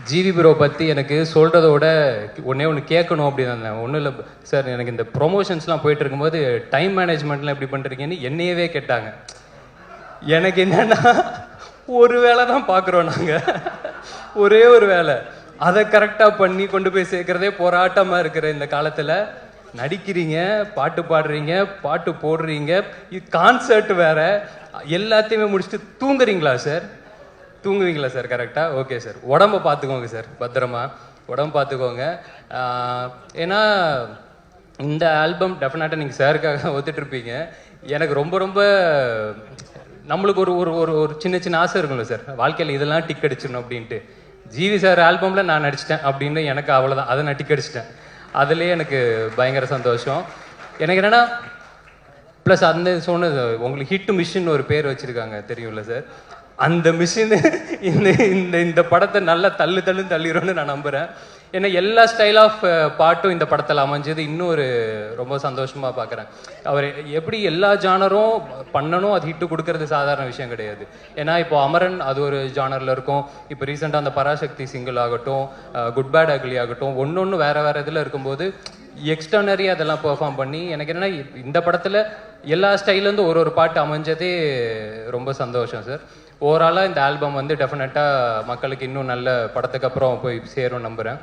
GV bro பற்றி எனக்கு சொல்கிறதோட ஒன்று கேட்கணும் அப்படின்னு இருந்தேன். ஒன்றும் இல்லை சார், எனக்கு இந்த ப்ரொமோஷன்ஸ்லாம் போயிட்டு இருக்கும்போது டைம் மேனேஜ்மெண்ட்லாம் எப்படி பண்ணுறீங்கன்னு என்னையவே கேட்டாங்க. எனக்கு என்னென்னா ஒரு வேலை தான் பார்க்குறோம் நாங்கள், ஒரே ஒரு வேலை, அதை கரெக்டாக பண்ணி கொண்டு போய் சேர்க்குறதே போராட்டமாக இருக்கிற இந்த காலத்தில் நடிக்கிறீங்க, பாட்டு பாடுறீங்க, பாட்டு போடுறீங்க, இது கான்சர்ட் வேற, எல்லாத்தையுமே முடிச்சுட்டு தூங்குறீங்களா சார்? தூங்குவீங்களா சார்? கரெக்டாக, ஓகே சார். உடம்ப பார்த்துக்கோங்க சார், பத்திரமா உடம்பு பார்த்துக்கோங்க. ஏன்னா இந்த ஆல்பம் டெஃபினட்டாக நீங்கள் சாருக்காக ஒத்துட்ருப்பீங்க. எனக்கு ரொம்ப ரொம்ப நம்மளுக்கு ஒரு ஒரு ஒரு ஒரு சின்ன சின்ன ஆசை இருக்கும்ல சார், வாழ்க்கையில் இதெல்லாம் டிக் அடிச்சிடணும் அப்படின்ட்டு. ஜிவி சார் ஆல்பமில் நான் நடிச்சிட்டேன் அப்படின்னு எனக்கு அவ்வளோதான், அதை நான் டிக் அடிச்சிட்டேன். அதுலேயே எனக்கு பயங்கர சந்தோஷம். எனக்கு என்னென்னா ப்ளஸ் அந்த சொன்னது உங்களுக்கு ஹிட் மிஷின் ஒரு பேர் வச்சுருக்காங்க தெரியும்ல சார், அந்த மிஷின் இந்த இந்த இந்த படத்தை நல்லா தள்ளிடும்னு நான் நம்புகிறேன். ஏன்னா எல்லா ஸ்டைல் ஆஃப் பாட்டும் இந்த படத்தில் அமைஞ்சது இன்னும் ஒரு ரொம்ப சந்தோஷமாக பார்க்குறேன். அவர் எப்படி எல்லா ஜானரும் பண்ணணும், அது ஹிட்டு கொடுக்கறது சாதாரண விஷயம் கிடையாது. ஏன்னா இப்போ அமரன் அது ஒரு ஜானரில் இருக்கும், இப்போ ரீசெண்டாக அந்த பராசக்தி சிங்கிள் ஆகட்டும், குட் பேட் அக்லி ஆகட்டும், ஒன்று வேறு இதில் இருக்கும்போது எக்ஸ்டர்னரி அதெல்லாம் பெர்ஃபார்ம் பண்ணி எனக்கு என்னென்னா இந்த படத்தில் எல்லா ஸ்டைலேருந்து ஒரு பாட்டு அமைஞ்சதே ரொம்ப சந்தோஷம் சார். ஓவராலாக இந்த ஆல்பம் வந்து டெஃபினட்டாக மக்களுக்கு இன்னும் நல்ல படத்துக்கு அப்புறம் போய் சேரும் நம்புகிறேன்.